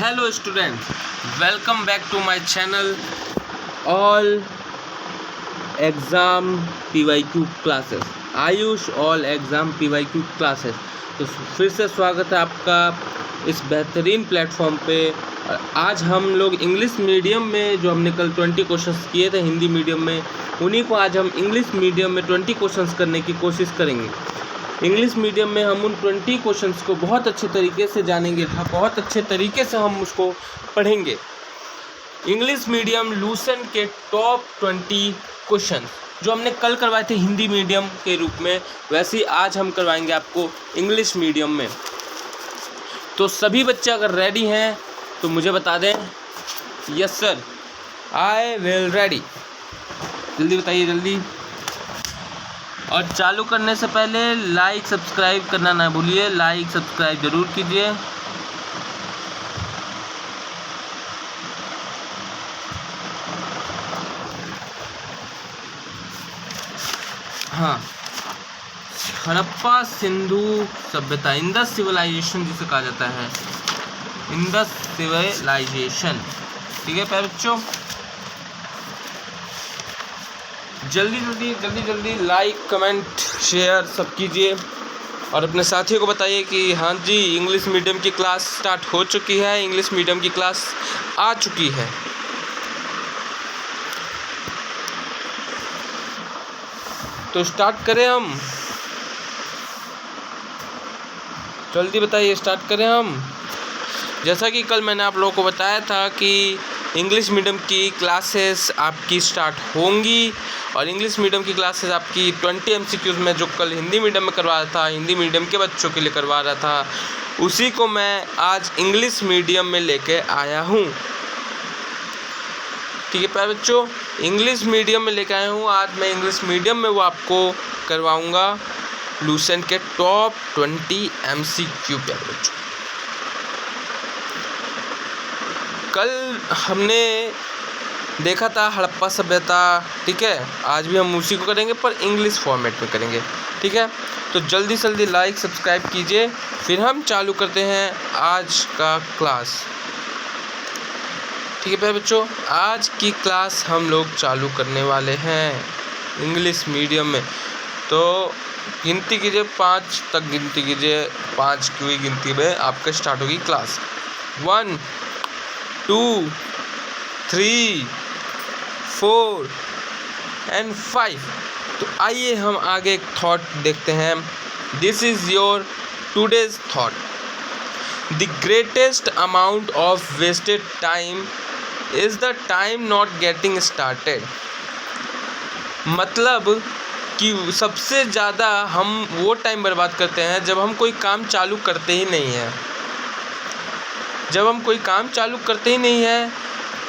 Hello students, welcome back to my channel all exam PYQ classes. Ayush all exam PYQ classes. तो फिर से स्वागत है आपका इस बेहतरीन प्लेटफॉर्म पे। और आज हम लोग इंग्लिश मीडियम में जो हमने कल 20 क्वेश्चंस किए थे हिंदी मीडियम में, उन्हीं को आज हम इंग्लिश मीडियम में 20 क्वेश्चंस करने की कोशिश करेंगे। इंग्लिश मीडियम में हम उन 20 क्वेश्चंस को बहुत अच्छे तरीके से जानेंगे, बहुत अच्छे तरीके से हम उसको पढ़ेंगे। इंग्लिश मीडियम लूसेंट के टॉप 20 क्वेश्चन जो हमने कल करवाए थे हिंदी मीडियम के रूप में, वैसे ही आज हम करवाएंगे आपको इंग्लिश मीडियम में। तो सभी बच्चे अगर रेडी हैं तो मुझे बता दें। Yes sir, I will ready. जल्दी बताइए जल्दी। और चालू करने से पहले लाइक सब्सक्राइब करना ना भूलिए, लाइक सब्सक्राइब ज़रूर कीजिए। हाँ, हड़प्पा सिंधु सभ्यता, इंडस सिविलाइजेशन जिसे कहा जाता है, इंडस सिविलाइजेशन। ठीक है प्यारे बच्चों, जल्दी लाइक कमेंट शेयर सब कीजिए और अपने साथियों को बताइए कि हाँ जी इंग्लिश मीडियम की क्लास स्टार्ट हो चुकी है, इंग्लिश मीडियम की क्लास आ चुकी है। तो स्टार्ट करें हम, जल्दी बताइए स्टार्ट करें हम। जैसा कि कल मैंने आप लोगों को बताया था कि इंग्लिश मीडियम की क्लासेस आपकी स्टार्ट होंगी और इंग्लिश मीडियम की क्लासेस आपकी 20 MCQs में जो कल हिंदी मीडियम में करवा रहा था, हिंदी मीडियम के बच्चों के लिए करवा रहा था, उसी को मैं आज इंग्लिश मीडियम में लेके आया हूँ। ठीक है प्यारे बच्चों, इंग्लिश मीडियम में लेके आया हूँ। आज मैं इंग्लिश मीडियम में वो आपको करवाऊँगा लूसेंट के टॉप 20 MCQ प्यारे बच्चों। कल हमने देखा था हड़प्पा सभ्यता, ठीक है, आज भी हम उसी को करेंगे पर इंग्लिश फॉर्मेट में करेंगे। ठीक है, तो जल्दी लाइक सब्सक्राइब कीजिए, फिर हम चालू करते हैं आज का क्लास। ठीक है प्यारे बच्चों, आज की क्लास हम लोग चालू करने वाले हैं इंग्लिश मीडियम में। तो गिनती कीजिए, 5 तक गिनती कीजिए, 5 की गिनती में आपका स्टार्ट होगी क्लास। 1 2 3 4 एंड 5। तो आइए हम आगे एक थॉट देखते हैं। This is your today's thought. The greatest amount of wasted time is the time not getting started. मतलब कि सबसे ज़्यादा हम वो टाइम बर्बाद करते हैं जब हम कोई काम चालू करते ही नहीं हैं। जब हम कोई काम चालू करते ही नहीं हैं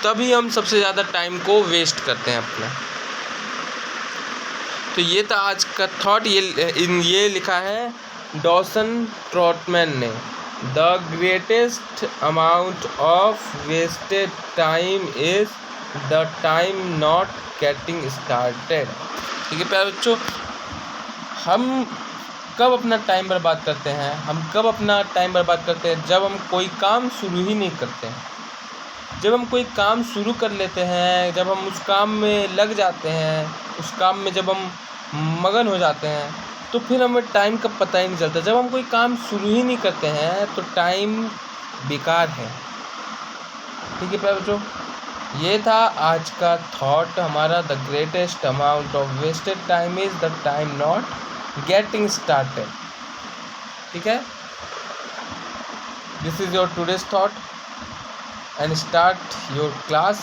तभी हम सबसे ज़्यादा टाइम को वेस्ट करते हैं अपना। तो ये था आज का थॉट। ये लिखा है डॉसन ट्रॉटमैन ने। The greatest amount of wasted time is the time not getting started. ठीक है प्यारे बच्चों, हम कब अपना टाइम बर्बाद करते हैं? हम कब अपना टाइम बर्बाद करते हैं? जब हम कोई काम शुरू ही नहीं करते हैं। जब हम कोई काम शुरू कर लेते हैं, जब हम उस काम में लग जाते हैं, उस काम में जब हम मगन हो जाते हैं, तो फिर हमें टाइम का पता ही नहीं चलता। जब हम कोई काम शुरू ही नहीं करते हैं तो टाइम बेकार है। ठीक है प्यारे बच्चों, ये था आज का थॉट हमारा। The greatest amount of wasted time is the time not getting started. ठीक है, this is your today's thought and start your class.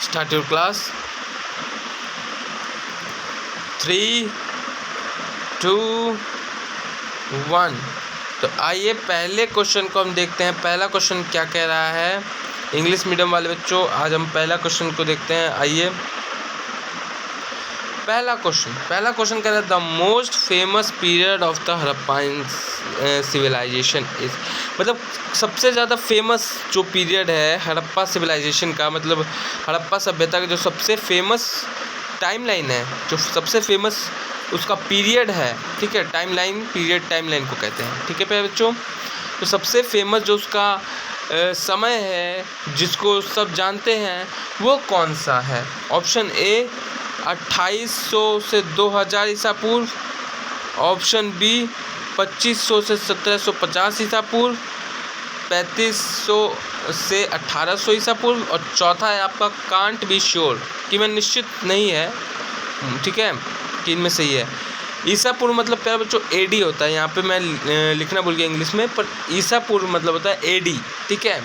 Start your class. 3 2 1। तो आइए पहले क्वेश्चन को हम देखते हैं। पहला क्वेश्चन क्या कह रहा है इंग्लिश मीडियम वाले बच्चों? आज हम पहला क्वेश्चन को देखते हैं। आइए पहला क्वेश्चन कह रहा है the most famous period of the Harappan civilization is. मतलब सबसे ज़्यादा फेमस जो पीरियड है हड़प्पा सिविलाइजेशन का, मतलब हड़प्पा सभ्यता का जो सबसे फेमस टाइमलाइन है, जो सबसे फेमस उसका पीरियड है। ठीक है, टाइमलाइन, पीरियड टाइमलाइन को कहते हैं। ठीक है प्यारे बच्चों, तो सबसे फेमस जो उसका समय है जिसको सब जानते हैं वो कौन सा है? ऑप्शन ए 2800 से 2000 ईसा पूर्व, ऑप्शन बी 2500 से 1750 ईसा पूर्व, 3500 से 1800 ईसा पूर्व, और चौथा है आपका कांट बी श्योर, कि मैं निश्चित नहीं है, ठीक है, कि इनमें सही है। ईसा पूर्व मतलब प्यारे बच्चों एडी होता है, यहाँ पे मैं लिखना भूल गया इंग्लिश में, पर ईसा पूर्व मतलब होता है एडी, ठीक है,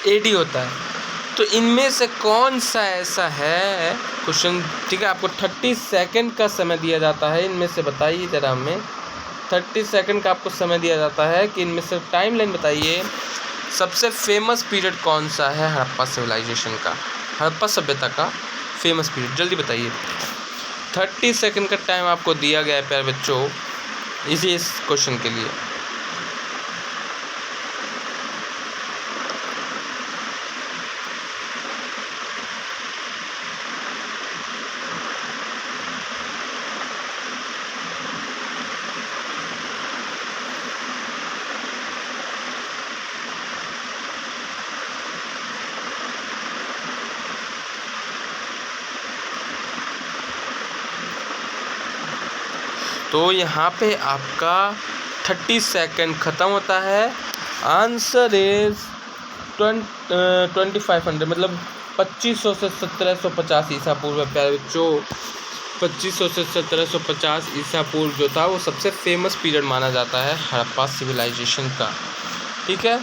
एडी होता है। तो इनमें से कौन सा ऐसा है क्वेश्चन, ठीक है, आपको 30 सेकंड का समय दिया जाता है, इनमें से बताइए ज़रा हमें, 30 सेकंड का आपको समय दिया जाता है कि इनमें से टाइम लाइन बताइए, सबसे फेमस पीरियड कौन सा है हड़प्पा सिविलाइजेशन का, हड़प्पा सभ्यता का फेमस पीरियड, जल्दी बताइए। 30 सेकंड का टाइम आपको दिया गया है प्यारे बच्चों इस क्वेश्चन के लिए। तो यहाँ पे आपका 30 सेकंड ख़त्म होता है। आंसर इज 2500 मतलब 2500 से 1750 ईसा पूर्व है प्यारे बच्चों। 2500 से 1750 ईसा पूर्व जो था वो सबसे फेमस पीरियड माना जाता है हड़प्पा सिविलाइजेशन का। ठीक है,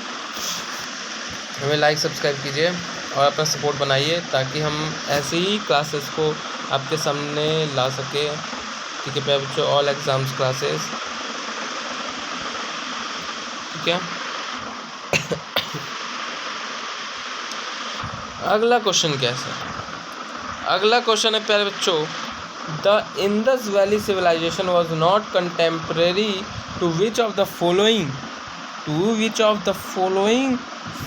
हमें लाइक सब्सक्राइब कीजिए और अपना सपोर्ट बनाइए ताकि हम ऐसे ही क्लासेस को आपके सामने ला सके। ठीक है प्यारे बच्चों, ऑल एग्ज़ाम्स क्लासेस। ठीक है, अगला क्वेश्चन कैसा है? अगला क्वेश्चन है प्यारे बच्चों, the Indus valley civilisation was not contemporary to which of the following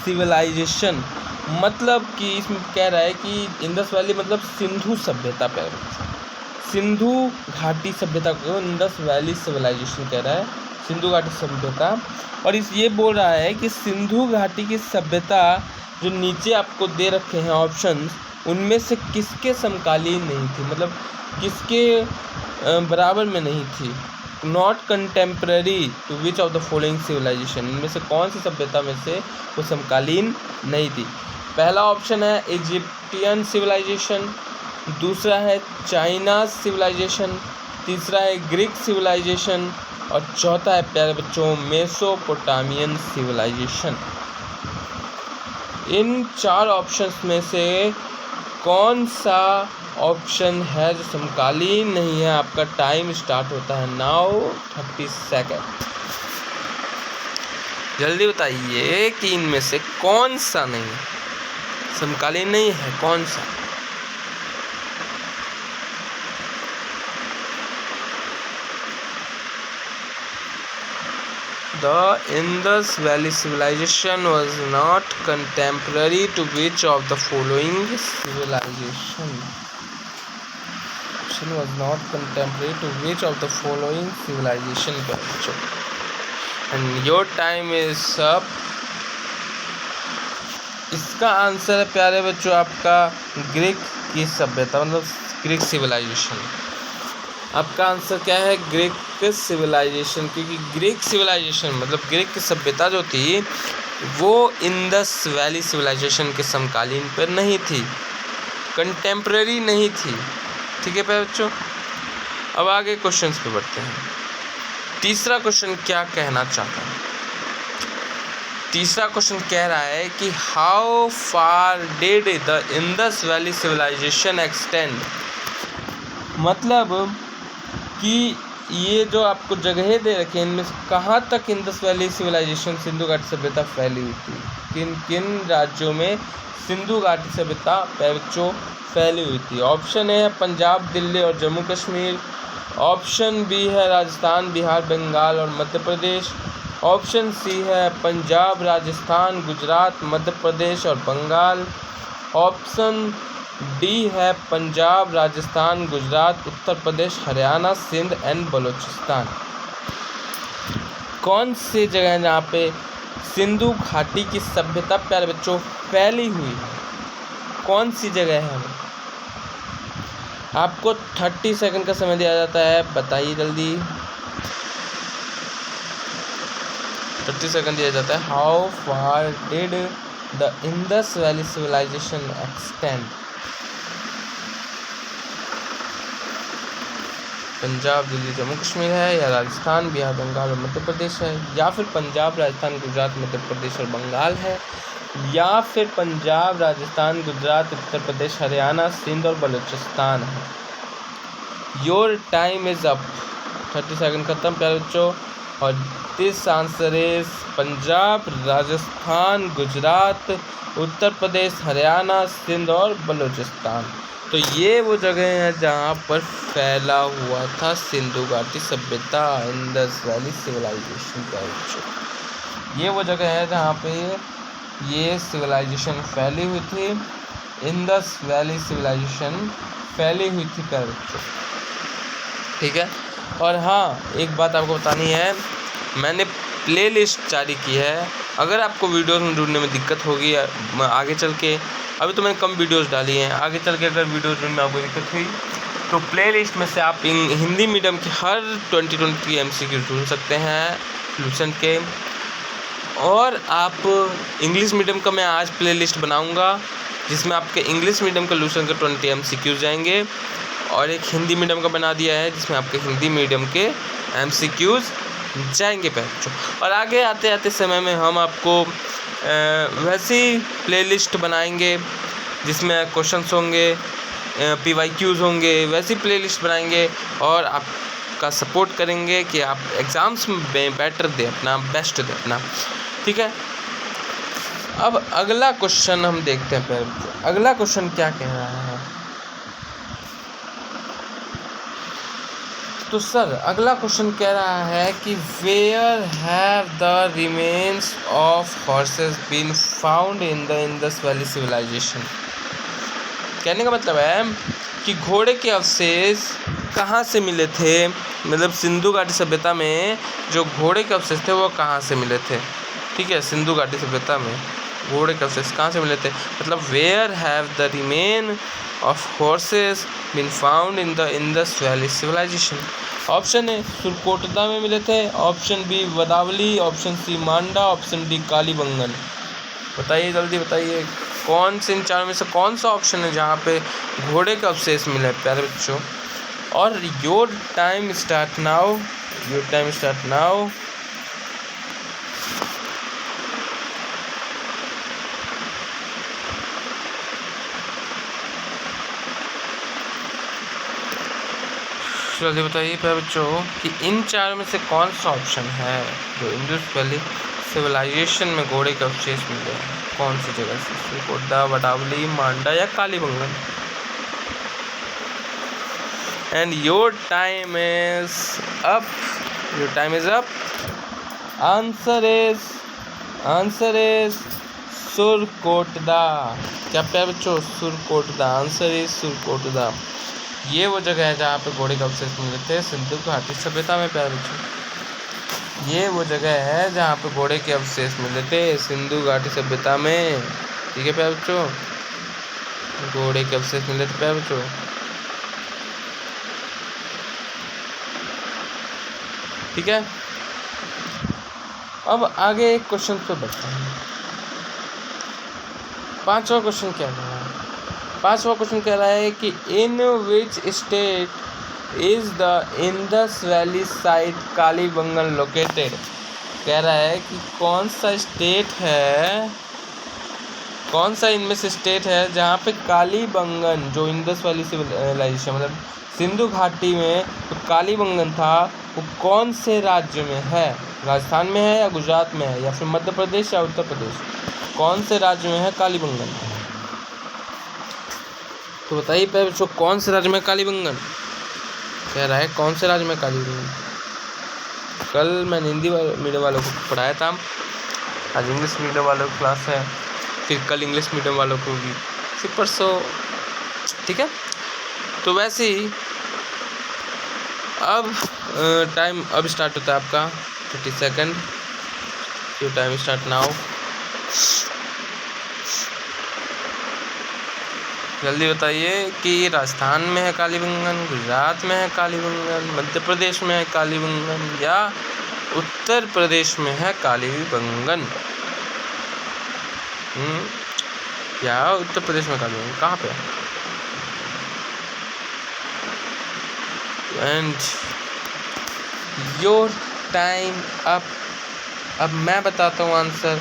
civilisation. मतलब कि इसमें कह रहा है कि इंडस वैली मतलब सिंधु सभ्यता, प्यारे बच्चों सिंधु घाटी सभ्यता को इंडस वैली सिविलाइजेशन कह रहा है, सिंधु घाटी सभ्यता। और ये बोल रहा है कि सिंधु घाटी की सभ्यता जो नीचे आपको दे रखे हैं ऑप्शंस, उनमें से किसके समकालीन नहीं थी, मतलब किसके बराबर में नहीं थी। Not contemporary to which of the following civilisation, इनमें से कौन सी सभ्यता में से वो समकालीन नहीं थी। पहला ऑप्शन है इजिप्टियन सिविलाइजेशन, दूसरा है चाइना सिविलाइजेशन, तीसरा है ग्रीक सिविलाइजेशन और चौथा है प्यारे बच्चों मेसोपोटामियन सिविलाइजेशन। इन चार ऑप्शंस में से कौन सा ऑप्शन है जो समकालीन नहीं है? आपका टाइम स्टार्ट होता है नाउ 30 सेकेंड। जल्दी बताइए कि इनमें से कौन सा नहीं है, समकालीन नहीं है, कौन सा? The Indus Valley civilization was not contemporary to which of the following civilization? Was not contemporary to which of the following civilization? And your time is up. इसका आंसर है प्यारे बच्चों आपका ग्रीक की सभ्यता, मतलब ग्रीक सिविलाइजेशन। आपका answer क्या है? ग्रीक सिविलाइजेशन, क्योंकि ग्रीक सिविलाइजेशन मतलब ग्रीक की सभ्यता जो थी वो इंडस वैली सिविलाइजेशन के समकालीन पर नहीं थी, कंटेम्प्रेरी नहीं थी। ठीक है प्यारे बच्चों, अब आगे क्वेश्चंस पे बढ़ते हैं। तीसरा क्वेश्चन क्या कहना चाहता है? तीसरा क्वेश्चन कह रहा है कि how far did the Indus valley civilisation extend. मतलब कि ये जो आपको जगह दे रखे हैं इनमें से कहाँ तक इंडस वैली सिविलाइजेशन सिंधु घाटी सभ्यता फैली हुई थी, किन किन राज्यों में सिंधु घाटी सभ्यता बच्चों फैली हुई थी। ऑप्शन ए है पंजाब, दिल्ली और जम्मू कश्मीर, ऑप्शन बी है राजस्थान, बिहार, बंगाल और मध्य प्रदेश, ऑप्शन सी है पंजाब, राजस्थान, गुजरात, मध्य प्रदेश और बंगाल, ऑप्शन डी है पंजाब, राजस्थान, गुजरात, उत्तर प्रदेश, हरियाणा, सिंध एंड बलूचिस्तान। कौन सी जगह है जहाँ पे सिंधु घाटी की सभ्यता प्यारे बच्चों फैली हुई है? कौन सी जगह है? आपको 30 सेकंड का समय दिया जाता है, बताइए जल्दी। 30 सेकंड दिया जाता है। How far did the Indus valley civilisation extend? Punjab, Delhi, Jammu Kashmir है, या राजस्थान, बिहार, बंगाल और मध्य प्रदेश है, या फिर पंजाब, राजस्थान, गुजरात, मध्य प्रदेश और बंगाल है, या फिर पंजाब, राजस्थान, गुजरात, उत्तर प्रदेश, हरियाणा, सिंध और बलूचिस्तान है। Your time is up. 30 second खत्म प्यारे बच्चों। और this answer is Punjab, Rajasthan, Gujarat, Uttar Pradesh, Haryana, Sindh और बलूचिस्तान। तो ये वो जगह है जहाँ पर फैला हुआ था सिंधु घाटी सभ्यता, इंडस वैली सिविलाइजेशन का। ये वो जगह है जहाँ पे ये सिविलाइजेशन फैली हुई थी, इंडस वैली सिविलाइजेशन फैली हुई थी प्यारे बच्चों। ठीक है। और हाँ, एक बात आपको बतानी है, मैंने प्लेलिस्ट जारी की है। अगर आपको वीडियोस में ढूंढने में दिक्कत होगी आगे चल के, अभी तो मैंने कम वीडियोस डाली हैं, आगे चल के अगर वीडियोस ढूंढने में आपको दिक्कत हुई तो प्लेलिस्ट में से आप हिंदी मीडियम की हर 2020 MCQ ढूंढ सकते हैं लूसेंट के। और आप इंग्लिश मीडियम का मैं आज प्लेलिस्ट बनाऊंगा जिसमें आपके इंग्लिश मीडियम का लूसेंट के 20 MCQ जाएंगे, और एक हिंदी मीडियम का बना दिया है जिसमें आपके हिंदी मीडियम के MCQs जाएंगे बच्चों। और आगे आते आते समय में हम आपको वैसी प्लेलिस्ट बनाएंगे जिसमें क्वेश्चंस होंगे, PYQs होंगे, वैसी प्लेलिस्ट बनाएंगे और आपका सपोर्ट करेंगे कि आप एग्ज़ाम्स में बेटर दें, अपना बेस्ट दें अपना। ठीक है। अब अगला क्वेश्चन हम देखते हैं पहले। अगला क्वेश्चन क्या कह रहा है? तो सर अगला क्वेश्चन कह रहा है कि where have the remains of horses been found in the Indus valley civilisation? कहने का मतलब है कि घोड़े के अवशेष कहाँ से मिले थे, मतलब सिंधु घाटी सभ्यता में जो घोड़े के अवशेष थे वो कहाँ से मिले थे। ठीक है, सिंधु घाटी सभ्यता में घोड़े के अवशेष कहाँ से मिले थे, मतलब where have the remain of horses been found in the Indus valley civilisation? Option A Surkotada में मिले थे, option B Vadavali, option C Manda, option D Kalibangan. बताइए जल्दी बताइए, कौन से इन चारों में से कौन सा ऑप्शन है जहाँ पे घोड़े का अवशेष मिला है प्यारे बच्चों? और your time start now, your time start now. जल्दी बताइए प्यारे बच्चों कि इन चारों में से कौन सा ऑप्शन है जो इंडस वैली सिविलाइजेशन में घोड़े के अवशेष मिले हैं, कौन सी जगह से? सुरकोटदा, वडावली, मांडा या Kalibangan? And your time is up, your time is up. Answer is Surkotada. क्या प्यारे बच्चों? सुरकोटदा। Answer is Surkotada. ये वो जगह है जहाँ पे घोड़े के अवशेष मिले थे सिंधु घाटी सभ्यता में प्यारे बच्चों। ये वो जगह है जहाँ पे घोड़े के अवशेष मिले थे सिंधु घाटी सभ्यता में। ठीक है प्यारे बच्चों, घोड़े के अवशेष मिले थे प्यारे बच्चों। ठीक है। अब आगे एक क्वेश्चन पे बढ़ते हैं। पांचवा क्वेश्चन क्या कह रहा है? पांचवा क्वेश्चन कह रहा है कि in which state is the Indus valley site Kalibangan located? कह रहा है कि कौन सा स्टेट है, कौन सा इनमें से स्टेट है जहाँ पे कालीबंगन, जो इंडस वैली सिविलाइजेशन मतलब सिंधु घाटी में तो कालीबंगन था, वो कौन से राज्य में है? राजस्थान में है या गुजरात में है या फिर मध्य प्रदेश या उत्तर प्रदेश? कौन से राज्य में है कालीबंगन? तो बताइए पहले बच्चों, कौन से राज्य में कालीबंगन? कह रहा है कौन से राज्य में कालीबंगन। कल मैंने हिंदी मीडियम वालों को पढ़ाया था, आज इंग्लिश मीडियम वालों की क्लास है, फिर कल इंग्लिश मीडियम वालों को भी, फिर परसों। ठीक है, तो वैसे ही अब टाइम अब स्टार्ट होता है आपका 30 second, your time start now. जल्दी बताइए कि राजस्थान में है कालीबंगन, गुजरात में है कालीबंगन, मध्य प्रदेश में है कालीबंगन या उत्तर प्रदेश में है कालीबंगन। या उत्तर प्रदेश में कालीबंगन कहाँ पे है? And your time up. अब मैं बताता हूँ आंसर।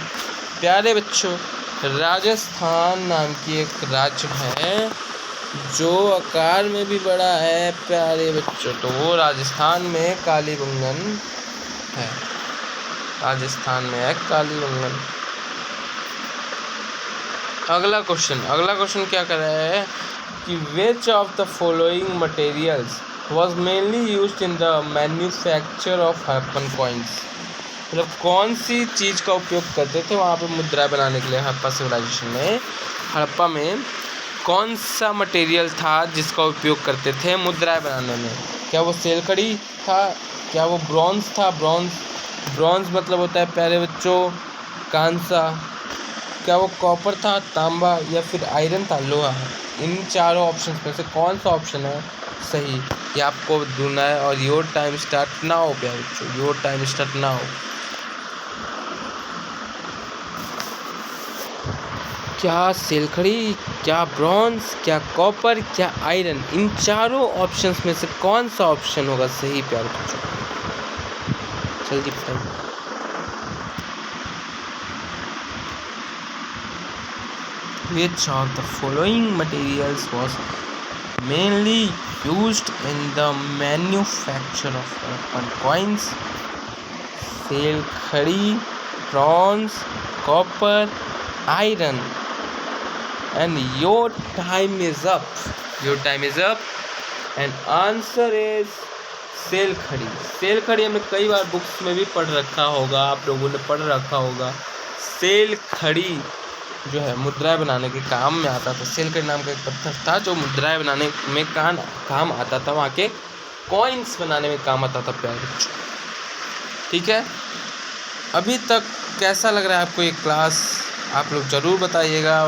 प्यारे बच्चों, राजस्थान नाम की एक राज्य है जो आकार में भी बड़ा है प्यारे बच्चों, तो वो राजस्थान में कालीबंगन है। राजस्थान में है कालीबंगन। अगला क्वेश्चन क्या कर रहा है कि which of the following materials was mainly used in the manufacture of Harappan coins. मतलब कौन सी चीज़ का उपयोग करते थे वहाँ पे मुद्रा बनाने के लिए हड़प्पा सिविलाइजेशन में। हड़प्पा में कौन सा मटेरियल था जिसका उपयोग करते थे मुद्राएं बनाने में? क्या वो सेलकड़ी था? क्या वो ब्रॉन्ज था? ब्रॉन्ज मतलब होता है प्यारे बच्चों कांसा। क्या वो कॉपर था, तांबा या फिर आयरन था, लोहा? इन चारों ऑप्शन में से कौन सा ऑप्शन है सही, ये आपको ढूंढना है। और योर टाइम स्टार्ट नाउ प्यारे बच्चों, योर टाइम स्टार्ट नाउ। क्या सेलखड़ी, क्या ब्रॉन्ज, क्या कॉपर, क्या आयरन? इन चारों ऑप्शंस में से कौन सा ऑप्शन होगा सही प्यारे बच्चों? जल्दी बताइए। Which of the following materials was mainly used in the manufacture of Harappan coins? सेलखड़ी, bronze, copper, iron. And your time is up. Your time is up. And answer is सेलखड़ी। सेलखड़ी हमने कई बार बुक्स में भी पढ़ रखा होगा, आप लोगों ने पढ़ रखा होगा। सेलखड़ी जो है मुद्राएं बनाने के काम में आता था। सेलखड़ी नाम का एक पत्थर था जो मुद्राएं बनाने में काम आता था, वहाँ के कॉइन्स बनाने में काम आता था प्यारे बच्चों। ठीक है, अभी तक कैसा लग रहा है आपको ये क्लास? आप लोग ज़रूर बताइएगा।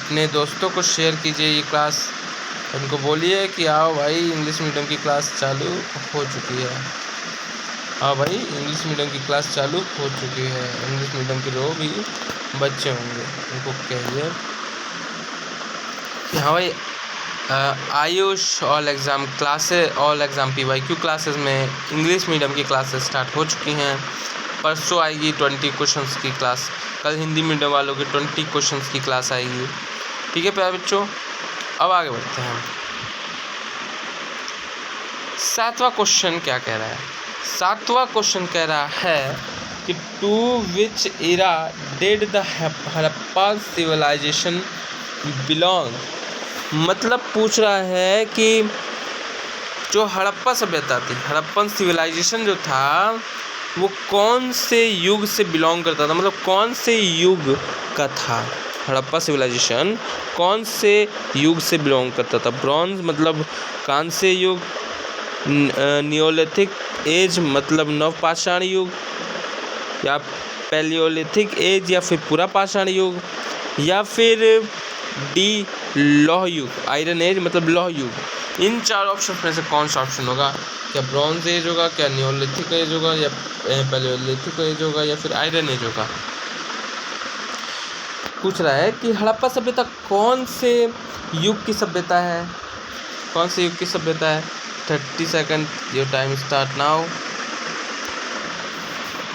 अपने दोस्तों को शेयर कीजिए ये क्लास, उनको बोलिए कि आओ भाई इंग्लिश मीडियम की क्लास चालू हो चुकी है। हाँ भाई, इंग्लिश मीडियम की क्लास चालू हो चुकी है। इंग्लिश मीडियम के जो भी बच्चे होंगे उनको कहिए कि हाँ भाई Ayush all exam PYQ classes में इंग्लिश मीडियम की क्लासेस स्टार्ट हो चुकी हैं। परसों आएगी 20 क्वेश्चंस की क्लास, कल हिंदी मीडियम वालों की 20 क्वेश्चंस की क्लास आएगी। ठीक है प्यारे बच्चों, अब आगे बढ़ते हैं। 7वां क्वेश्चन क्या कह रहा है? 7वां क्वेश्चन कह रहा है कि to which era did the Harappa civilisation belong. मतलब पूछ रहा है कि जो हड़प्पा सभ्यता थी, हड़प्पन सिविलाइजेशन जो था वो कौन से युग से बिलोंग करता था, मतलब कौन से युग का था। हड़प्पा सिविलाइजेशन कौन से युग से बिलोंग करता था? ब्रॉन्ज मतलब कांस्य युग, नियोलिथिक एज मतलब नवपाषाण युग, या पैलियोलिथिक एज या फिर पूरा पाषाण युग, या फिर डी लौह युग, आयरन एज मतलब लौह युग। इन चार ऑप्शन में से कौन सा ऑप्शन होगा? क्या ब्रॉन्ज एज होगा, क्या नियोलिथिक एज होगा, या पैलियोलिथिक एज होगा, या फिर आयरन एज होगा? पूछ रहा है कि हड़प्पा सभ्यता कौन से युग की सभ्यता है, कौन से युग की सभ्यता है। 30 second, your time start now,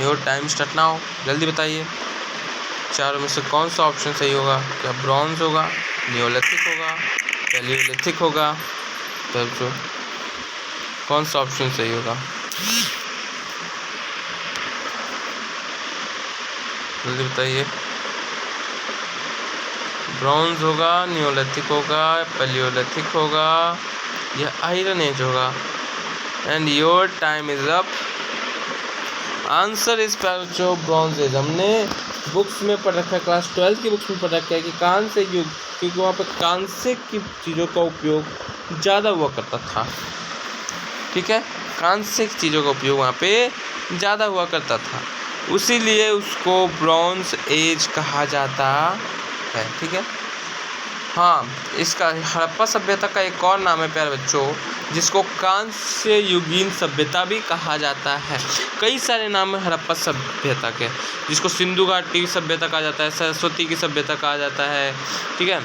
your time start now. जल्दी बताइए चारों में से कौन सा ऑप्शन सही होगा? क्या ब्रॉन्ज होगा, नियोलिथिक होगा, पैलियोलिथिक होगा? तो कौन सा ऑप्शन सही होगा? जल्दी बताइए। ब्रॉन्ज होगा, नियोलिथिक होगा, पैलियोलिथिक होगा या आयरन एज होगा? And your time is up. Answer इस पर जो ब्रॉन्ज एज। हमने बुक्स में पढ़ रखा है, क्लास 12 की बुक्स में पढ़ रखा है कि कांस्य युग, क्योंकि वहाँ पर कांस्य की चीज़ों का उपयोग ज़्यादा हुआ करता था। ठीक है, कांस्य की चीज़ों का उपयोग वहाँ पे ज़्यादा हुआ करता था, उसीलिए उसको ब्रॉन्ज एज कहा जाता है। ठीक है। हाँ, इसका हड़प्पा सभ्यता का एक और नाम है प्यारे बच्चों, जिसको कांस्य युगीन सभ्यता भी कहा जाता है। कई सारे नाम है हड़प्पा सभ्यता के, जिसको सिंधु घाटी सभ्यता कहा जाता है, सरस्वती की सभ्यता कहा जाता है। ठीक है।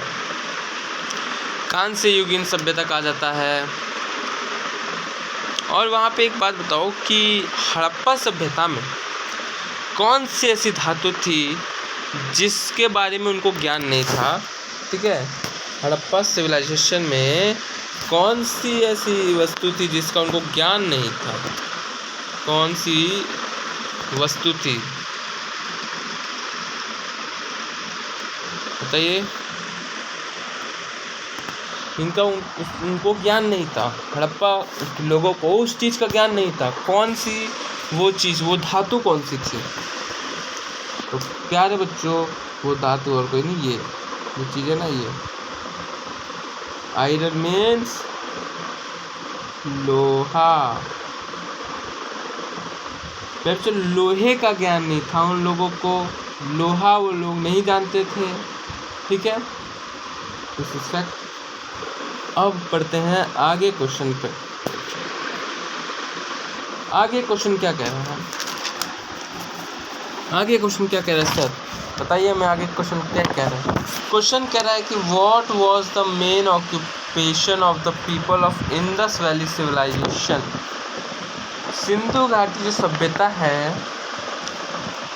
कांस्य युगीन सभ्यता कहा जाता है। और वहाँ पे एक बात बताओ कि हड़प्पा सभ्यता में कौन सी ऐसी धातु थी जिसके बारे में उनको ज्ञान नहीं था। ठीक है। हड़प्पा सिविलाइजेशन में कौन सी ऐसी वस्तु थी जिसका उनको ज्ञान नहीं था। कौन सी वस्तु थी बताइए। इनका उनको ज्ञान नहीं था, हड़प्पा लोगों को उस चीज़ का ज्ञान नहीं था। कौन सी वो चीज़, वो धातु कौन सी थी। तो प्यारे बच्चों, वो धातु और कोई नहीं, ये चीज़ है ना, ये आयरन मीन्स लोहा। बच्चों लोहे का ज्ञान नहीं था उन लोगों को, लोहा वो लोग नहीं जानते थे। ठीक है। This is fact. अब पढ़ते हैं आगे क्वेश्चन पे। आगे क्वेश्चन क्या कह रहा है, आगे क्वेश्चन क्या कह रहा है सर बताइए। मैं आगे क्वेश्चन क्या कह रहा है। क्वेश्चन कह रहा है कि what was the main occupation of the people of Indus valley civilisation. Sindhu घाटी जो सभ्यता है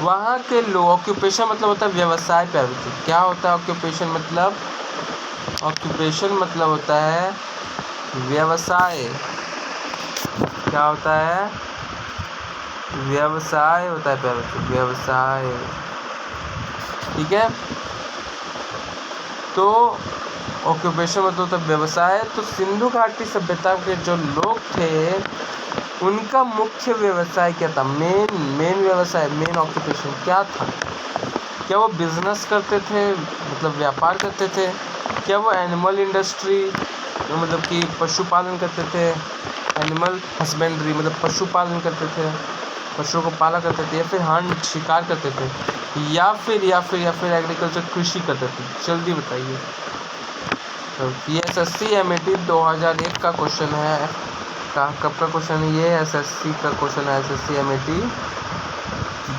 वहाँ के लोग, ऑक्यूपेशन मतलब होता है व्यवसाय पे। क्या होता है ऑक्यूपेशन मतलब? ऑक्यूपेशन मतलब होता है व्यवसाय। क्या होता है? व्यवसाय होता है प्यारे बच्चों, व्यवसाय। ठीक है। तो ऑक्यूपेशन मतलब होता है व्यवसाय। तो सिंधु घाटी सभ्यता के जो लोग थे उनका मुख्य व्यवसाय क्या था? मेन व्यवसाय, मेन ऑक्यूपेशन क्या था? क्या वो बिजनेस करते थे, मतलब व्यापार करते थे? क्या वो एनिमल इंडस्ट्री मतलब कि पशुपालन करते थे? एनिमल हस्बेंड्री मतलब पशुपालन करते थे, पशुओं को पाला करते थे, या फिर हंट शिकार करते थे, या फिर एग्रीकल्चर कृषि करते थे? जल्दी बताइए। तो ये SSC MAT 2001 का क्वेश्चन है। कब का क्वेश्चन है ये? SSC का क्वेश्चन है, SSC MAT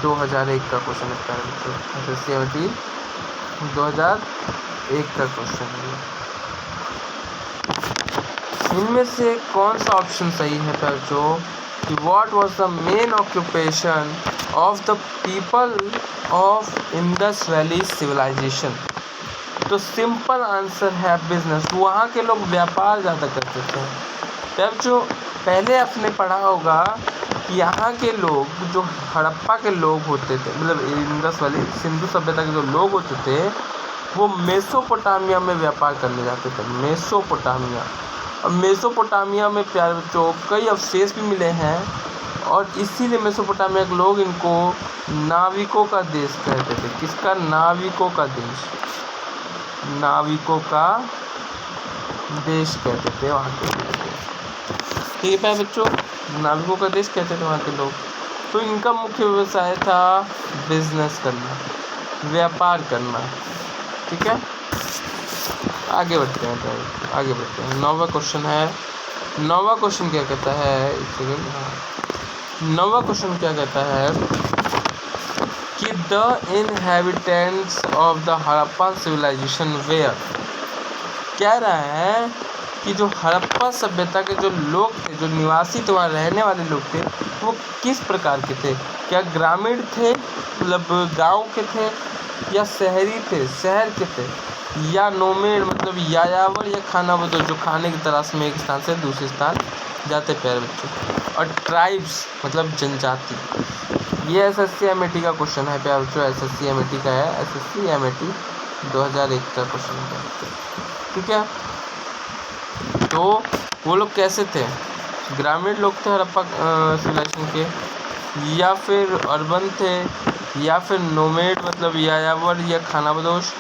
2001 का क्वेश्चन है। SSC MAT 2001 का क्वेश्चन है। इनमें से कौन सा ऑप्शन सही है बच्चों कि what was the main occupation of the people of Indus valley civilisation? तो सिंपल आंसर है बिजनेस। वहाँ के लोग व्यापार ज़्यादा करते थे। तब जो पहले आपने पढ़ा होगा कि यहाँ के लोग, जो हड़प्पा के लोग होते थे, मतलब इंडस वैली सिंधु सभ्यता के जो लोग होते थे, वो मेसोपोटामिया में व्यापार करने जाते थे। मेसोपोटामिया। और मेसोपोटामिया में प्यारे बच्चों कई अवशेष भी मिले हैं, और इसीलिए मेसोपोटामिया के लोग इनको नाविकों का देश कहते थे। किसका? नाविकों का देश। नाविकों का देश कहते थे वहाँ के लोग। ठीक है प्यारे बच्चों, नाविकों का देश कहते थे वहाँ के लोग। तो इनका मुख्य व्यवसाय था बिजनेस करना, व्यापार करना। ठीक है। आगे बढ़ते हैं तो आगे बढ़ते हैं। 9वां क्वेश्चन है। 9वां क्वेश्चन क्या कहता है? एक सेकेंड। हाँ, 9वां क्वेश्चन क्या कहता है कि the inhabitants of the Harappa civilisation were. कह रहा है कि जो हड़प्पा सभ्यता के जो लोग थे, जो निवासी थे, वहाँ रहने वाले लोग थे, वो किस प्रकार के थे? क्या ग्रामीण थे, मतलब गांव के थे, या शहरी थे, शहर के थे, या नोमेड मतलब यायावर या खानाबदोश, जो खाने की तलाश में एक स्थान से दूसरे स्थान जाते प्यारे बच्चों, और ट्राइब्स मतलब जनजाति। ये SSC MAT का क्वेश्चन है प्यारे बच्चों, SSC MAT का है, SSC MAT 2001 का क्वेश्चन है। ठीक है। तो वो लोग कैसे थे? ग्रामीण लोग थे हड़प्पा सिविलाइजेशन के, या फिर अर्बन थे, या फिर नोमेड मतलब यायावर या खानाबदोश,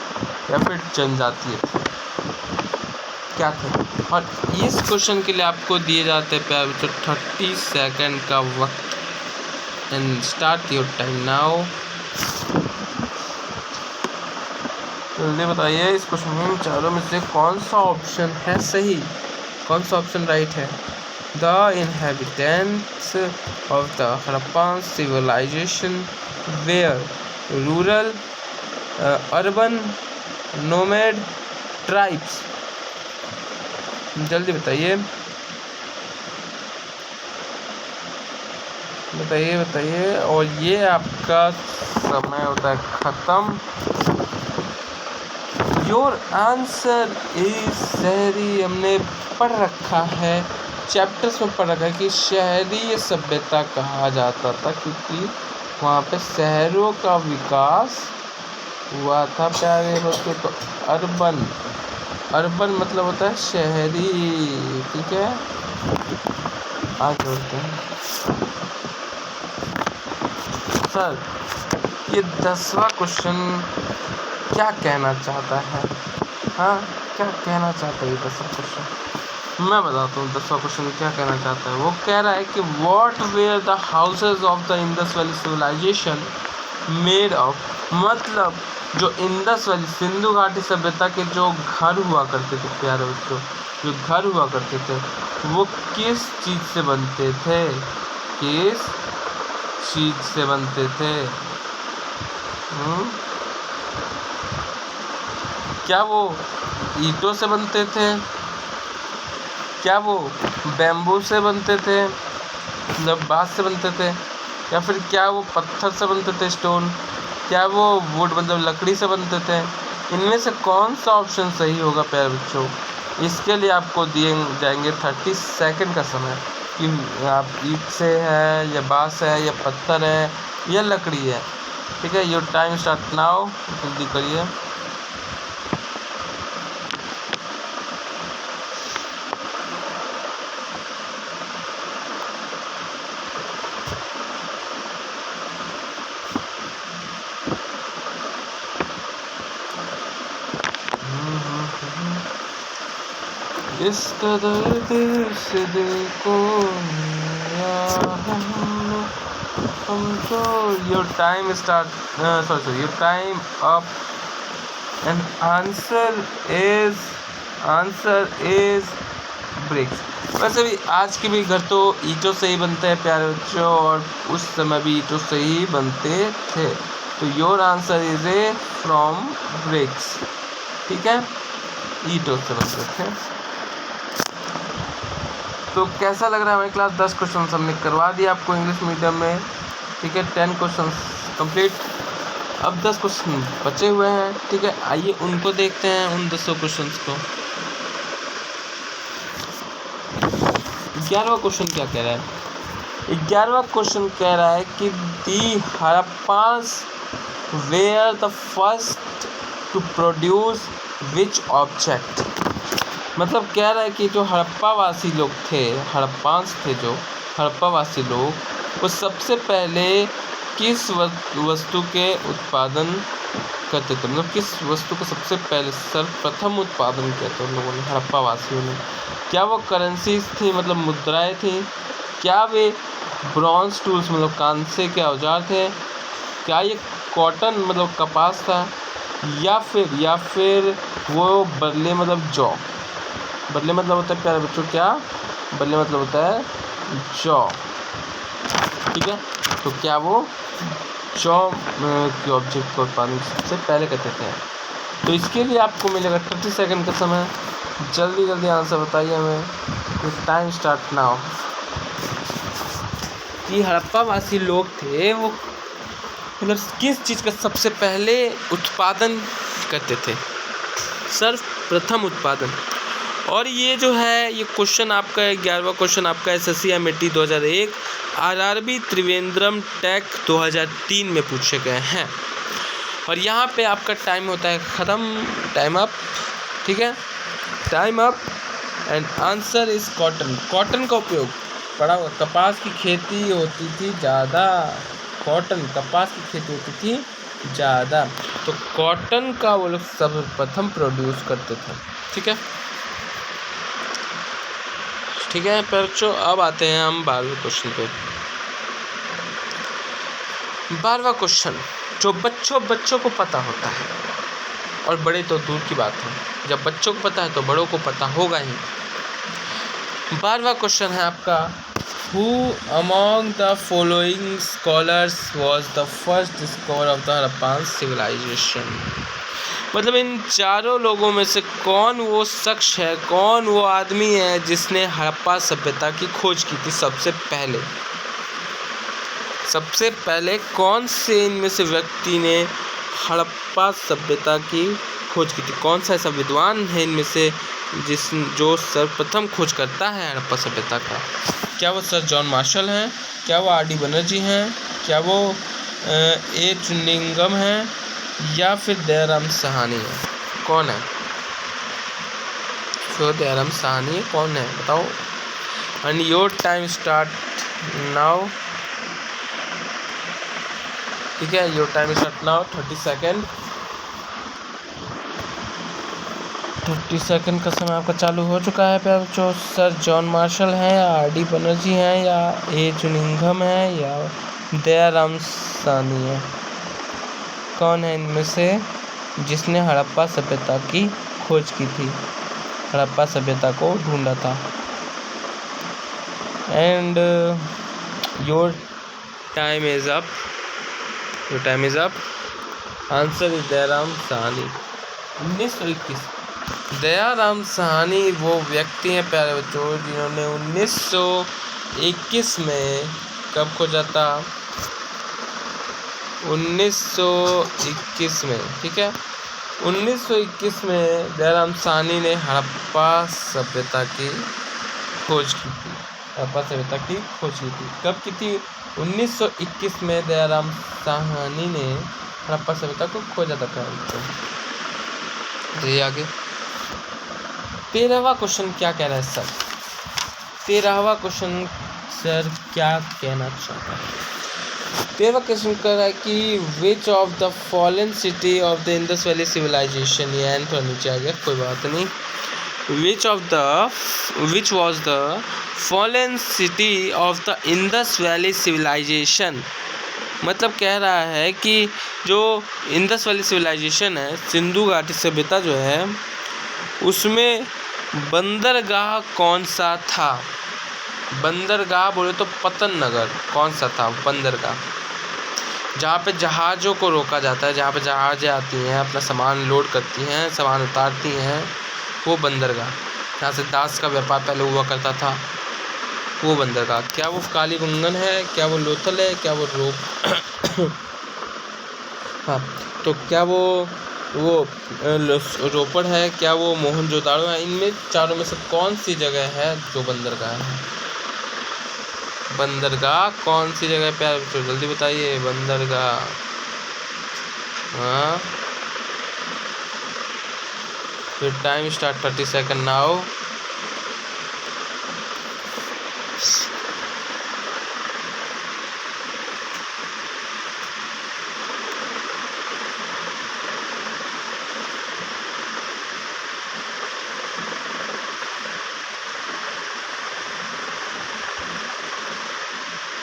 या फिर जनजातीय क्या थे? और इस क्वेश्चन के लिए आपको दिए जाते हैं प्यारे बच्चों 30 सेकंड का वक्त। And start your time now. जल्दी बताइए इस क्वेश्चन में चारों में से कौन सा ऑप्शन है सही, कौन सा ऑप्शन राइट है। The inhabitants of the Harappan civilisation were rural, urban, nomad, tribes. जल्दी बताइए बताइए बताइए। और ये आपका समय होता है ख़त्म। योर आंसर इज शहरी। हमने पढ़ रखा है, चैप्टर्स में पढ़ रखा है कि शहरी सभ्यता कहा जाता था क्योंकि वहाँ पे शहरों का विकास हुआ था प्यारे बच्चों। तो अर्बन, अर्बन मतलब होता है शहरी, ठीक है। आगे बढ़ते हैं। सर ये 10वां क्वेश्चन क्या कहना चाहता है, हाँ क्या कहना चाहता है ये 10वां क्वेश्चन। मैं बताता हूँ 10वां क्वेश्चन क्या कहना चाहता है। वो कह रहा है कि what were the houses of the Indus valley civilisation made of. मतलब जो इंडस वैली सिंधु घाटी सभ्यता के जो घर हुआ करते थे प्यारे बच्चों, जो घर हुआ करते थे वो किस चीज़ से बनते थे, किस चीज़ से बनते थे। क्या वो ईंटों से बनते थे, क्या वो बैम्बू से बनते थे मतलब बाँस से बनते थे, या फिर क्या वो पत्थर से बनते थे स्टोन, क्या वो वुड मतलब लकड़ी से बनते थे। इनमें से कौन सा ऑप्शन सही होगा प्यारे बच्चों। इसके लिए आपको दिए जाएंगे 30 सेकंड का समय कि आप ईंट से है या बाँस है या पत्थर है या लकड़ी है, ठीक है। योर टाइम स्टार्ट नाउ, जल्दी करिए। इस कदर दिल से दिल को हमको। Your time start, sorry your time up and answer is bricks. वैसे भी आज के भी घर तो ईंटों से ही बनते हैं प्यारे बच्चों, और उस समय भी ईंटों से ही बनते थे। तो your answer is A from bricks, ठीक है, ईंटों से बनते थे। तो कैसा लग रहा है हमारी क्लास। 10 क्वेश्चन हमने करवा दिया आपको इंग्लिश मीडियम में, ठीक है। 10 क्वेश्चन कंप्लीट। अब 10 क्वेश्चन बचे हुए हैं, ठीक है। आइए उनको देखते हैं, उन 10 क्वेश्चन को। 11वां क्वेश्चन क्या कह रहा है। 11वां क्वेश्चन कह रहा है कि the Harappas were the first to produce which object. मतलब कह रहा है कि जो हड़प्पावासी लोग थे, हड़प्पास थे जो हड़प्पावासी लोग, वो सबसे पहले किस वस्तु के उत्पादन करते थे। मतलब किस वस्तु का सबसे पहले सर्वप्रथम उत्पादन किया था उन लोगों ने, हड़प्पावासियों ने। क्या वो करेंसीज थी मतलब मुद्राएं थी, क्या वे ब्रॉन्ज टूल्स मतलब कांसे के औजार थे, क्या ये कॉटन मतलब कपास था, या फिर वो बदले मतलब जौ। बदले मतलब होता है प्यारे बच्चों क्या, बदले मतलब होता है जौ, ठीक है। तो क्या वो जौ के ऑब्जेक्ट का उत्पादन सबसे पहले करते थे। तो इसके लिए आपको मिलेगा 30 सेकंड का समय। जल्दी जल्दी आंसर बताइए हमें। Time start now. कि हड़प्पावासी लोग थे वो मतलब किस चीज़ का सबसे पहले उत्पादन करते थे, सर्वप्रथम उत्पादन। और ये जो है ये क्वेश्चन आपका 11वां क्वेश्चन आपका SSC MAT 2001 RRB Trivandrum tech 2003 में पूछे गए हैं। और यहाँ पे आपका टाइम होता है ख़त्म, टाइम अप, ठीक है, time up. And answer is cotton. Cotton का उपयोग पड़ा हुआ, कपास की खेती होती थी ज़्यादा, कॉटन कपास की खेती होती थी ज़्यादा, तो कॉटन का वो लोग सर्वप्रथम प्रोड्यूस करते थे, ठीक है। ठीक है बच्चों, अब आते हैं हम 12वें क्वेश्चन पे। 12वां क्वेश्चन जो बच्चों को पता होता है, और बड़े तो दूर की बात है, जब बच्चों को पता है तो बड़ों को पता होगा ही। 12वां क्वेश्चन है आपका, who among the following scholars was the first discover of the Harappan civilization. मतलब इन चारों लोगों में से कौन वो शख्स है, कौन वो आदमी है जिसने हड़प्पा सभ्यता की खोज की थी सबसे पहले कौन से इनमें से व्यक्ति ने हड़प्पा सभ्यता की खोज की थी? कौन सा ऐसा विद्वान है इनमें से जो सर्वप्रथम खोज करता है हड़प्पा सभ्यता का? क्या वो सर जॉन मार्शल हैं? क्या वो आर.डी. बनर्जी हैं? क्या वो ए चुन्निंगम हैं? या फिर दयाराम साहनी है? कौन है? तो दयाराम साहनी कौन है बताओ? And your time start now. ठीक है, your time start now. 30 second का समय आपका चालू हो चुका है। प्यारे बच्चों, सर जॉन मार्शल हैं, आर.डी. बनर्जी हैं, या ए चुनिंघम है, या दयाराम साहनी है? कौन है इनमें से जिसने हड़प्पा सभ्यता की खोज की थी, हड़प्पा सभ्यता को ढूंढा था? And your time is up. Answer is Dayaram Sahni. 1921। Dayaram Sahni वो व्यक्ति हैं प्यारे बच्चों जिन्होंने 1921 में कब खोजा था? 1921 में। ठीक है, 1921 में दयाराम साहनी ने हड़प्पा सभ्यता की खोज की थी। कब की थी? 1921 में दयाराम साहनी ने हड़प्पा सभ्यता को खोजा था। तो आगे 13वां क्वेश्चन क्या कह रहा है सर? 13वां क्वेश्चन सर क्या कहना चाहता है? 13वां क्वेश्चन कह रहा है कि which of the fallen city of the Indus valley civilization, ये थोड़ा नीचे आ गया, कोई बात नहीं। Which was the fallen city of the Indus valley civilization. मतलब कह रहा है कि जो इंडस वैली सिविलाइजेशन है, सिंधु घाटी सभ्यता जो है, उसमें बंदरगाह कौन सा था? बंदरगाह बोले तो पतन नगर कौन सा था? बंदरगाह जहाँ पे जहाज़ों को रोका जाता है, जहाँ पे जहाज़ें आती हैं, अपना सामान लोड करती हैं, सामान उतारती हैं, वो बंदरगाह। जहाँ से दास का व्यापार पहले हुआ करता था, वो बंदरगाह। क्या वो कालीबंगन है? क्या वो लोथल है? क्या वो हाँ, तो क्या वो रोपड़ है? क्या वो मोहनजोदाड़ो है? इनमें चारों में से कौन सी जगह है जो बंदरगाह है? बंदरगाह कौन सी जगह पे? प्यारे बच्चों जल्दी बताइए। बंदरगाह, हाँ, फिर time start. 30 second now.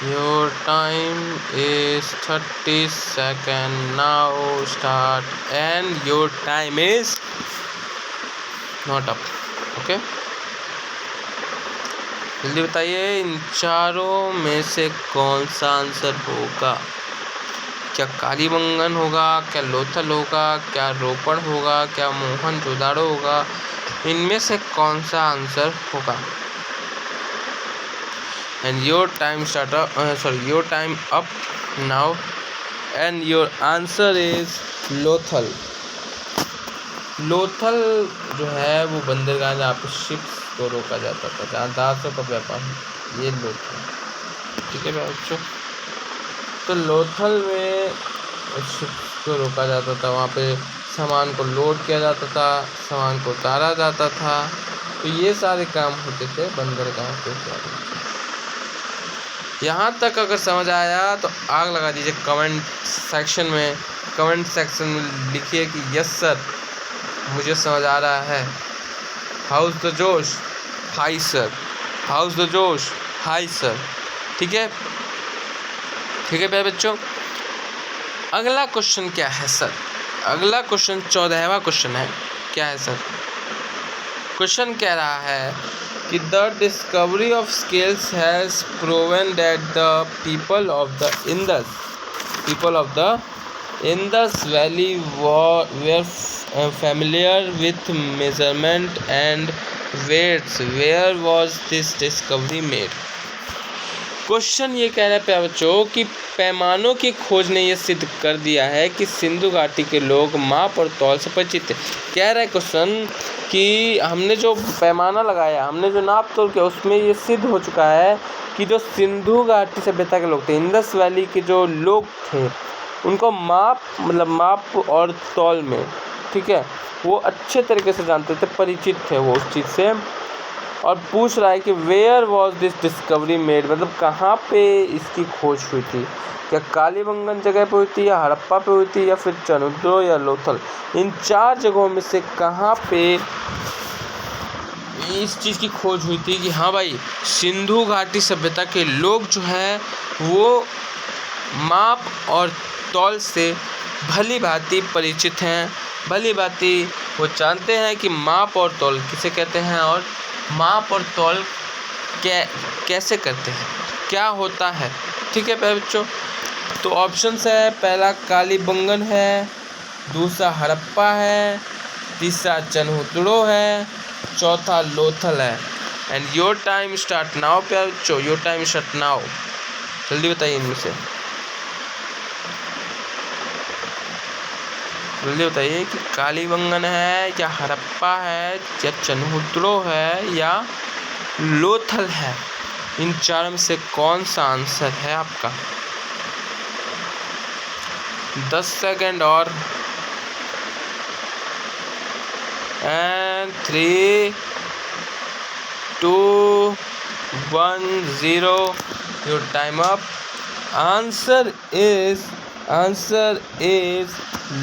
Your time is 30 seconds now start and your time is not up. Okay, जल्दी बताइए इन चारों में से कौन सा आंसर होगा? क्या कालीबंगन होगा? क्या लोथल होगा? क्या रोपड़ होगा? क्या मोहनजोदाड़ो होगा? इनमें से कौन सा आंसर होगा? And your time your time up now and your answer is Lothal. Lothal जो है वो बंदरगाह जहाँ पे शिप्स को रोका जाता था, जहाँ दासों का व्यापार, ये लोथल। ठीक है बच्चों, तो लोथल में शिप्स को रोका जाता था, वहाँ पे सामान को लोड किया जाता था, सामान को उतारा जाता था, तो ये सारे काम होते थे बंदरगाह पे। यहाँ तक अगर समझ आया तो आग लगा दीजिए कमेंट सेक्शन में लिखिए कि यस सर मुझे समझ आ रहा है। हाउस द जोश, हाई सर। हाउस द जोश, हाई सर। ठीक है प्यारे बच्चों, अगला क्वेश्चन क्या है सर? अगला क्वेश्चन 14वां क्वेश्चन है। क्या है सर? क्वेश्चन कह रहा है कि the discovery of scales has proven that the people of the Indus valley were familiar with measurement and weights. Where was this discovery made? Question ये कह रहा है प्यारे बच्चों कि पैमानों की खोज ने यह सिद्ध कर दिया है कि सिंधु घाटी के लोग माप और तौल से परिचित थे। कह रहा है क्वेश्चन कि हमने जो पैमाना लगाया, हमने जो नाप तोल किया, उसमें ये सिद्ध हो चुका है कि जो सिंधु घाटी सभ्यता के लोग थे, इंडस वैली के जो लोग थे, उनको माप और तौल में, ठीक है, वो अच्छे तरीके से जानते थे, परिचित थे वो उस चीज़ से। और पूछ रहा है कि where was this discovery made, मतलब कहाँ पे इसकी खोज हुई थी? क्या कालीबंगन जगह पे हुई थी, या हड़प्पा पे हुई थी, या फिर चनुद्रो या लोथल? इन 4 जगहों में से कहाँ पे इस चीज़ की खोज हुई थी कि हाँ भाई, सिंधु घाटी सभ्यता के लोग जो है वो माप और तौल से भली भांति परिचित हैं, भली भांति वो जानते हैं कि माप और तौल किसे कहते हैं और माप और तौल कैसे करते हैं, क्या होता है। ठीक है प्यारे बच्चों, तो ऑप्शंस है, पहला कालीबंगन है, दूसरा हड़प्पा है, तीसरा चनहुतड़ो है, चौथा लोथल है। And your time start now प्यारे बच्चों, योर टाइम स्टार्ट नाउ। जल्दी बताइए इनमें से, जल्दी बताइए कि कालीबंगन है या हड़प्पा है या चनहुतड़ो है या लोथल है। इन 4 में से कौन सा आंसर है आपका? 10 सेकेंड और 3, 2, 1, 0, your time up. Answer is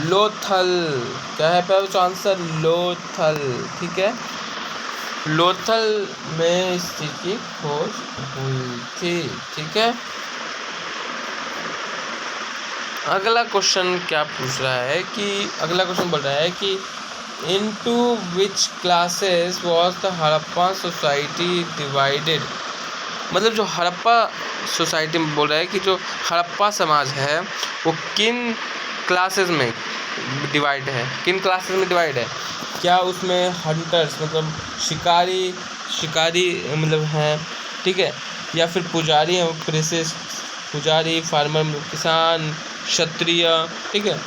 Lothal. क्या है पहले? आंसर लोथल। ठीक है, लोथल में इस चीज़ की खोज हुई थी। ठीक है, अगला क्वेश्चन क्या पूछ रहा है कि अगला क्वेश्चन बोल रहा है कि into which classes was the Harappa society divided. मतलब जो हड़प्पा सोसाइटी में बोल रहा है कि जो हड़प्पा समाज है वो किन क्लासेस में डिवाइड है, किन क्लासेस में डिवाइड है? क्या उसमें हंटर्स मतलब शिकारी मतलब हैं, ठीक है, या फिर पुजारी हैं, प्रेसिस्ट पुजारी, फार्मर किसान, क्षत्रिय, ठीक है,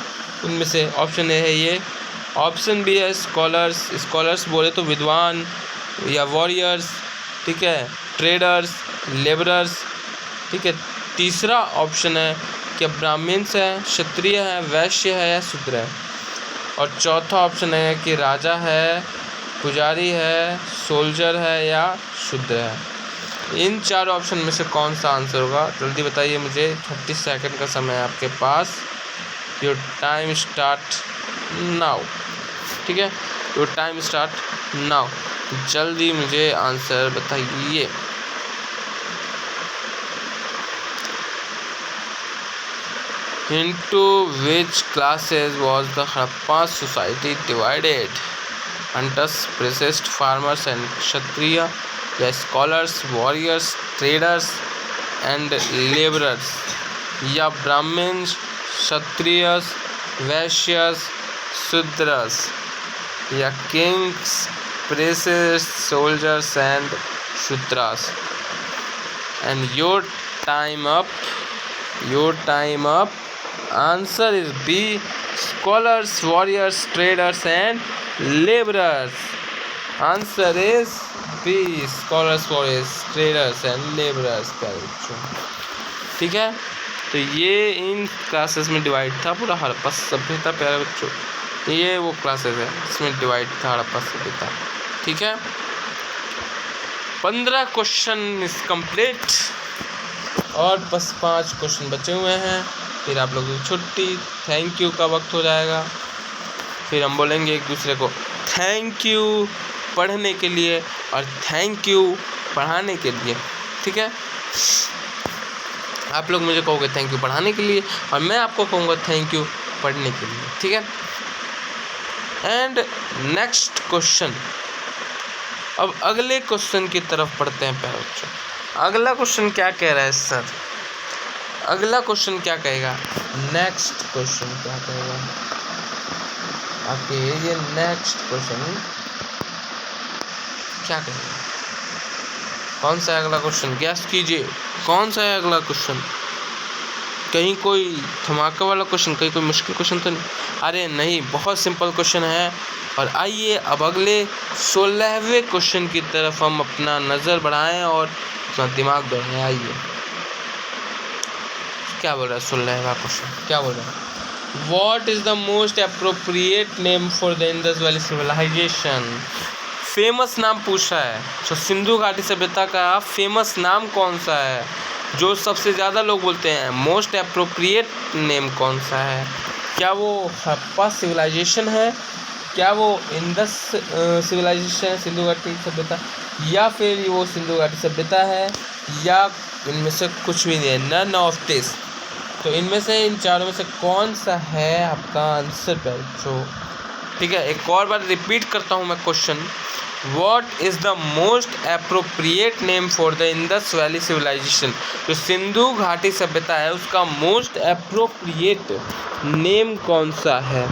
उनमें से ऑप्शन ए है ये। ऑप्शन बी है स्कॉलर्स बोले तो विद्वान या वॉरियर्स, ठीक है, ट्रेडर्स, लेबरर्स, ठीक है। तीसरा ऑप्शन है कि ब्राह्मण्स है, क्षत्रिय है, वैश्य है या शूद्र है। और चौथा ऑप्शन है कि राजा है, पुजारी है, सोल्जर है या शूद्र है। इन 4 ऑप्शन में से कौन सा आंसर होगा? जल्दी बताइए मुझे, 30 सेकंड का समय है आपके पास। Your time start now. ठीक है, योर टाइम स्टार्ट नाउ। जल्दी मुझे आंसर बताइए। Into which classes was the Harappa society divided? Hunters, priests, farmers and kshatriya, या scholars, warriors, traders and laborers, या ब्राह्मण्स, क्षत्रियस, वैश्यस, शूद्रस, या Kings, priests, soldiers and shudras। And your time up। Answer is B, scholars, warriors, traders and laborers। Answer is B, scholars, warriors, traders and laborers। ठीक है, तो ये इन classes में divide था पूरा हड़प्पा सभ्यता। प्यारे बच्चों, ये वो क्लासेस है इसमें डिवाइड था हड़प्पा सभ्यता। ठीक है, 15 क्वेश्चन इज कंप्लीट और बस 5 क्वेश्चन बचे हुए हैं, फिर आप लोगों की छुट्टी। थैंक यू का वक्त हो जाएगा, फिर हम बोलेंगे एक दूसरे को थैंक यू पढ़ने के लिए और थैंक यू पढ़ाने के लिए। ठीक है, आप लोग मुझे कहोगे थैंक यू पढ़ाने के लिए और मैं आपको कहूँगा थैंक यू पढ़ने के लिए, ठीक है। एंड नेक्स्ट क्वेश्चन, अब अगले क्वेश्चन की तरफ पढ़ते हैं प्यारे बच्चों। अगला क्वेश्चन क्या कह रहा है सर? अगला क्वेश्चन क्या कहेगा? नेक्स्ट क्वेश्चन क्या कहेगा? ओके, ये नेक्स्ट क्वेश्चन क्या कहेगा? कौन सा है अगला क्वेश्चन? गैस कीजिए, कौन सा है अगला क्वेश्चन? कहीं कोई धमाका वाला क्वेश्चन, कहीं कोई मुश्किल क्वेश्चन तो नहीं? अरे नहीं, बहुत सिंपल क्वेश्चन है। और आइए अब अगले 16वें क्वेश्चन की तरफ हम अपना नज़र बढ़ाएं और अपना दिमाग दौड़ाएं। आइए, क्या बोल रहा है 16वां क्वेश्चन? क्या बोल रहा है? What is the most appropriate name for the Indus valley civilization? Famous नाम पूछा है, तो सिंधु घाटी सभ्यता का फेमस नाम कौन सा है जो सबसे ज़्यादा लोग बोलते हैं? मोस्ट अप्रोप्रिएट नेम कौन सा है? क्या वो हड़प्पा सिविलाइजेशन है? क्या वो इंडस सिविलाइजेशन है, सिंधु घाटी सभ्यता, या फिर वो सिंधु घाटी सभ्यता है, या इनमें से कुछ भी नहीं है? None of this. तो इनमें से, इन चारों में से कौन सा है आपका आंसर पे जो? ठीक है, एक और बार रिपीट करता हूँ मैं question. What is the most appropriate name for the Indus Valley Civilization? जो सिंधु घाटी सभ्यता है उसका मोस्ट अप्रोप्रिएट नेम कौन सा है?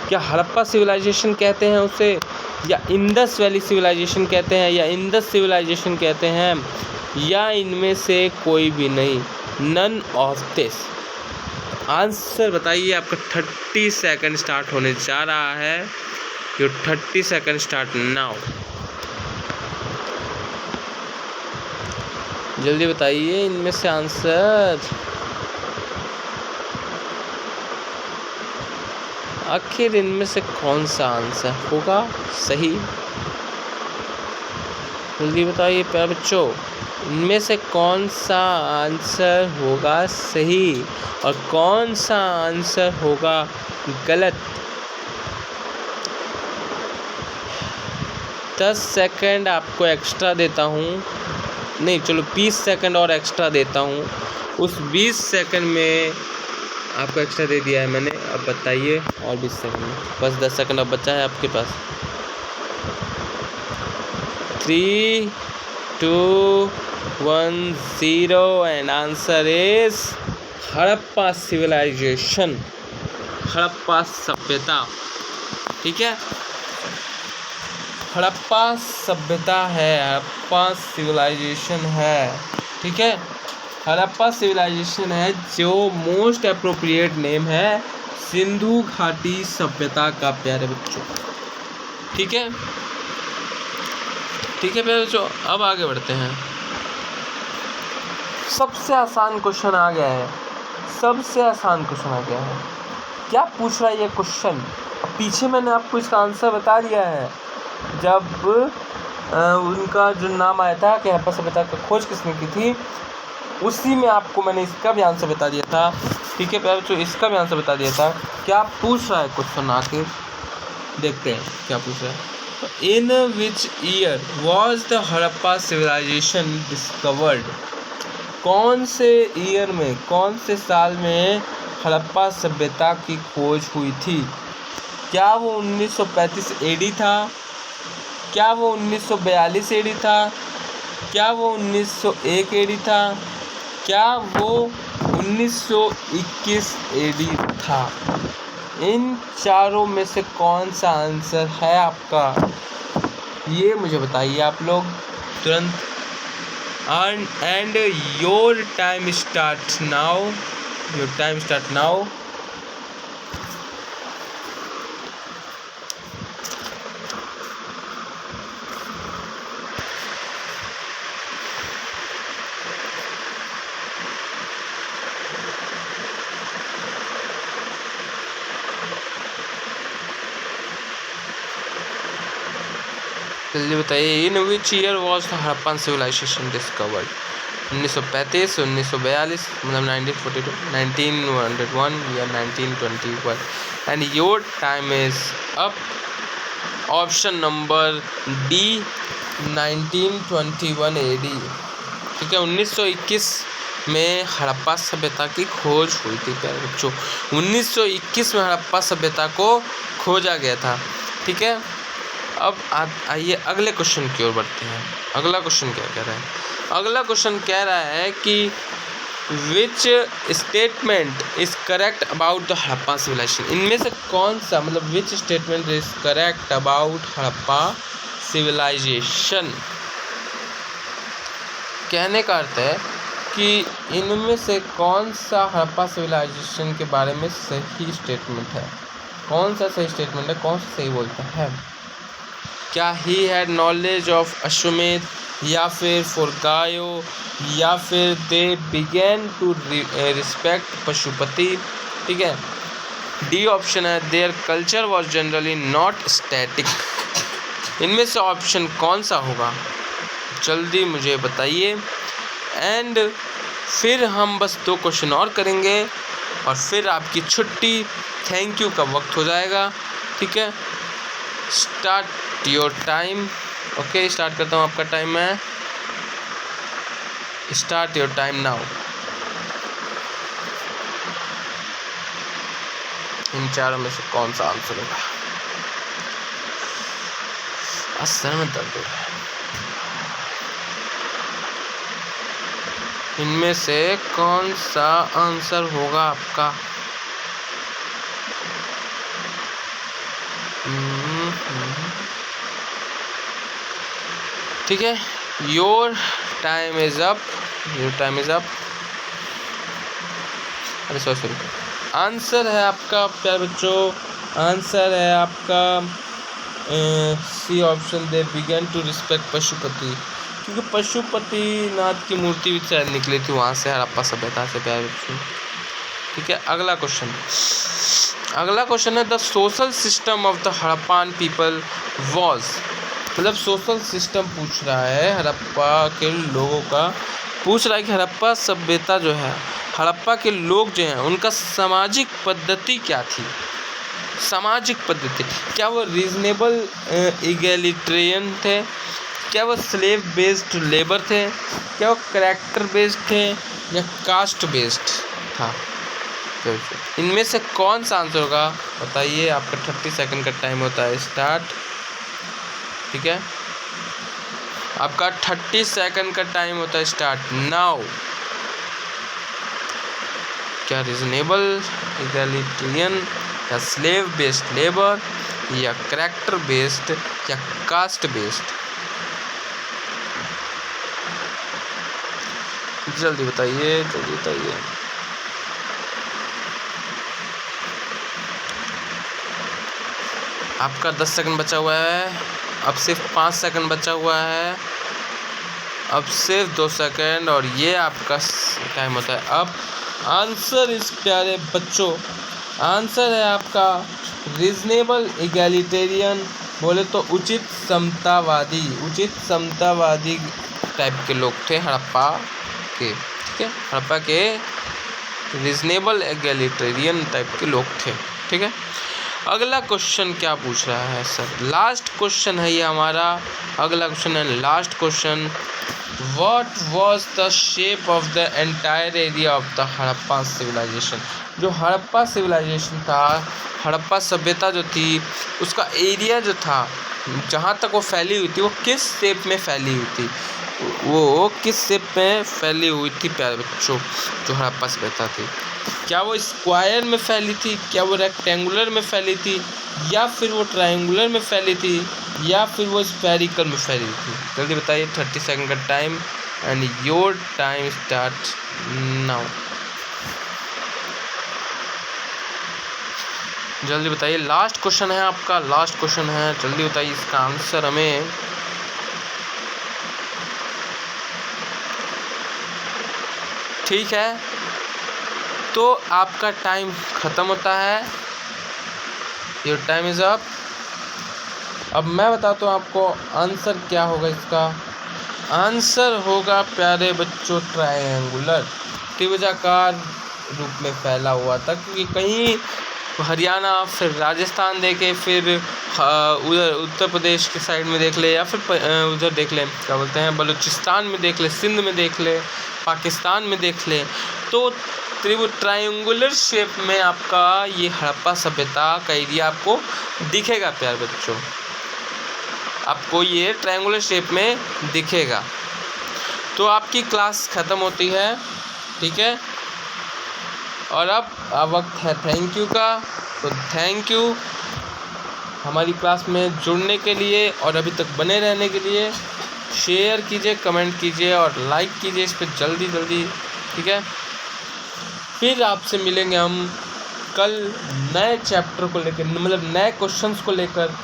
क्या हड़प्पा सिविलाइजेशन कहते हैं उसे, या इंडस वैली सिविलाइजेशन कहते हैं, या इंडस सिविलाइजेशन कहते हैं, या इनमें से कोई भी नहीं? None of this. आंसर बताइए। आपका 30 सेकंड स्टार्ट होने जा रहा है। Your 30 second start now. जल्दी बताइए इनमें से आंसर। आखिर इनमें से कौन सा आंसर होगा सही? जल्दी बताइए प्यारे बच्चों, इनमें से कौन सा आंसर होगा सही और कौन सा आंसर होगा गलत? 10 सेकंड आपको एक्स्ट्रा देता हूँ, नहीं चलो 20 सेकंड और एक्स्ट्रा देता हूँ। उस 20 सेकंड में आपको एक्स्ट्रा दे दिया है मैंने। अब बताइए, और 20 सेकंड में बस 10 सेकंड अब बचा है आपके पास। 3, 2, 1, 0 and answer is Harappa civilization, Harappa सभ्यता। ठीक है, हड़प्पा सभ्यता है, हड़प्पा सिविलाइजेशन है। ठीक है, हड़प्पा सिविलाइजेशन है जो मोस्ट अप्रोप्रिएट नेम है सिंधु घाटी सभ्यता का प्यारे बच्चों। ठीक है, ठीक है प्यारे बच्चों, अब आगे बढ़ते हैं। सबसे आसान क्वेश्चन आ गया है, सबसे आसान क्वेश्चन आ गया है। क्या पूछ रहा है ये क्वेश्चन? पीछे मैंने आपको इसका आंसर बता दिया है जब उनका जो नाम आया था कि हड़प्पा सभ्यता का खोज किसने की थी, उसी में आपको मैंने इसका भी आंसर बता दिया था। ठीक है प्यारे बच्चों, इसका भी आंसर बता दिया था। क्या पूछ रहा है क्वेश्चन, आखिर देखते हैं क्या पूछ रहा है। In which year was the Harappa civilization discovered? कौन से ईयर में, कौन से साल में हड़प्पा सभ्यता की खोज हुई थी? क्या वो 1935 एडी था? क्या वो 1942 एडी था? क्या वो 1901 एडी था? क्या वो 1921 एडी था? इन चारों में से कौन सा आंसर है आपका, ये मुझे बताइए आप लोग तुरंत। And your time start now, your time start now. जल्दी बताइए। In which year was the Harappan civilization discovered? 1935, 1942, मतलब 1942, 1901 या 1921? And your time is up. Option number D 1921 AD. ठीक है, 1921 में हड़प्पा सभ्यता की खोज हुई थी प्यारे बच्चों। 1921 में हड़प्पा सभ्यता को खोजा गया था। ठीक है, अब आइए अगले क्वेश्चन की ओर बढ़ते हैं। अगला क्वेश्चन क्या कह रहा है? अगला क्वेश्चन कह रहा है कि which statement is correct about the Harappa civilization. इनमें से कौन सा, मतलब which statement is correct about Harappa civilization. कहने का अर्थ है कि इनमें से कौन सा हड़प्पा सिविलाइजेशन के बारे में सही स्टेटमेंट है, कौन सा सही स्टेटमेंट है, कौन सा सही बोलता है। क्या ही हैड नॉलेज ऑफ अश्वमेध, या फिर फॉरगायो, या फिर दे बिगेन टू रिस्पेक्ट पशुपति। ठीक है, डी ऑप्शन है their culture was generally not static. इनमें से ऑप्शन कौन सा होगा, जल्दी मुझे बताइए। एंड फिर हम बस 2 क्वेश्चन और करेंगे और फिर आपकी छुट्टी, थैंक यू का वक्त हो जाएगा। ठीक है, start your time. Okay, start करता हूँ, आपका टाइम है, स्टार्ट योर टाइम नाउ। इन चारों में से कौन सा आंसर होगा? सर में दर्द हो रहा है। इनमें से कौन सा आंसर होगा आपका? ठीक है, your time is up, your time is up. अरे सॉरी, आंसर है आपका प्यारे बच्चों, आंसर है आपका C option, they begin to respect Pashupati, क्योंकि पशुपति नाथ की मूर्ति भी शायद निकली थी वहाँ से, हड़प्पा सभ्यता से प्यारे बच्चों। ठीक है, अगला क्वेश्चन, अगला क्वेश्चन है the social system of the Harappan people was. मतलब सोशल सिस्टम पूछ रहा है, हड़प्पा के लोगों का पूछ रहा है कि हड़प्पा सभ्यता जो है, हड़प्पा के लोग जो हैं उनका सामाजिक पद्धति क्या थी। सामाजिक पद्धति, क्या वो रीजनेबल इगैलिटेरियन थे, क्या वो स्लेव बेस्ड लेबर थे, क्या वो कैरेक्टर बेस्ड थे, या कास्ट बेस्ड था। इनमें से कौन सा आंसर होगा बताइए। आपका 30 सेकंड का टाइम होता है, स्टार्ट। ठीक है, आपका 30 सेकंड का टाइम होता है, स्टार्ट नाउ। क्या रीजनेबल इगैलिटेरियन, या स्लेव बेस्ड लेबर, या कैरेक्टर बेस्ड, या कास्ट बेस्ड? जल्दी बताइए, जल्दी बताइए। आपका 10 सेकंड बचा हुआ है, अब सिर्फ 5 सेकंड बचा हुआ है, अब सिर्फ 2 सेकंड और ये आपका टाइम होता है अब। आंसर इस प्यारे बच्चों, आंसर है आपका रीजनेबल इगैलिटेरियन, बोले तो उचित समतावादी, उचित समतावादी टाइप के लोग थे हड़प्पा के। ठीक है, हड़प्पा के रीजनेबल इगैलिटेरियन टाइप के लोग थे। ठीक है, अगला क्वेश्चन क्या पूछ रहा है सर, लास्ट क्वेश्चन है ये हमारा, अगला क्वेश्चन है last question. What was the shape of the entire area of the Harappa civilization. जो हड़प्पा सिविलाइजेशन था, हड़प्पा सभ्यता जो थी, उसका एरिया जो था, जहाँ तक वो फैली हुई थी, वो किस शेप में फैली हुई थी, वो किस शेप में फैली हुई थी प्यारे बच्चों, जो हड़प्पा सभ्यता थी। क्या वो स्क्वायर में फैली थी, क्या वो रेक्टेंगुलर में फैली थी, या फिर वो ट्रायंगुलर में फैली थी, या फिर वो स्फेरिकल में फैली थी? जल्दी बताइए, 30 सेकंड का time and your time start now. जल्दी बताइए, लास्ट क्वेश्चन है आपका, लास्ट क्वेश्चन है, जल्दी बताइए इसका आंसर हमें। ठीक है, तो आपका टाइम ख़त्म होता है, योर टाइम इज़ अप। अब मैं बताता हूँ आपको आंसर क्या होगा इसका। आंसर होगा प्यारे बच्चों ट्रायंगुलर, त्रिभुजाकार रूप में फैला हुआ था, क्योंकि कहीं हरियाणा, फिर राजस्थान देखे, फिर उधर उत्तर प्रदेश के साइड में देख ले, या फिर उधर देख ले, क्या बोलते हैं, बलूचिस्तान में देख ले, सिंध में देख ले, पाकिस्तान में देख ले। तो ट्रायंगुलर शेप में आपका ये हड़प्पा सभ्यता का एरिया आपको दिखेगा प्यारे बच्चों, आपको ये ट्रायंगुलर शेप में दिखेगा। तो आपकी क्लास ख़त्म होती है, ठीक है। और अब वक्त है थैंक यू का। तो थैंक यू हमारी क्लास में जुड़ने के लिए और अभी तक बने रहने के लिए। शेयर कीजिए, कमेंट कीजिए और लाइक कीजिए इस पर जल्दी जल्दी, ठीक है। फिर आपसे मिलेंगे हम कल नए चैप्टर को लेकर, मतलब नए क्वेश्चंस को लेकर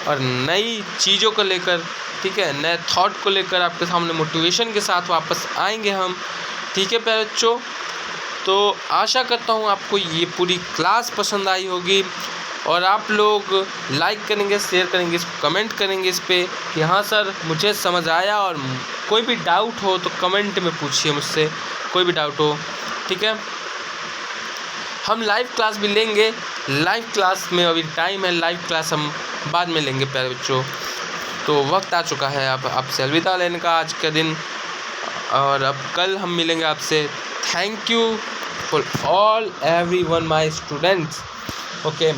और नई चीज़ों को लेकर, ठीक है, नए थॉट को लेकर आपके सामने मोटिवेशन के साथ वापस आएंगे हम, ठीक है प्यारे बच्चों। तो आशा करता हूँ आपको ये पूरी क्लास पसंद आई होगी और आप लोग लाइक करेंगे, शेयर करेंगे, कमेंट करेंगे इस पर कि हाँ सर मुझे समझ आया। और कोई भी डाउट हो तो कमेंट में पूछिए मुझसे, कोई भी डाउट हो, ठीक है। हम लाइव क्लास भी लेंगे, लाइव क्लास में अभी टाइम है, लाइव क्लास हम बाद में लेंगे प्यारे बच्चों। तो वक्त आ चुका है अब आपसे अलविदा लेने का आज के दिन, और अब कल हम मिलेंगे आपसे। Thank you for all everyone my students, okay.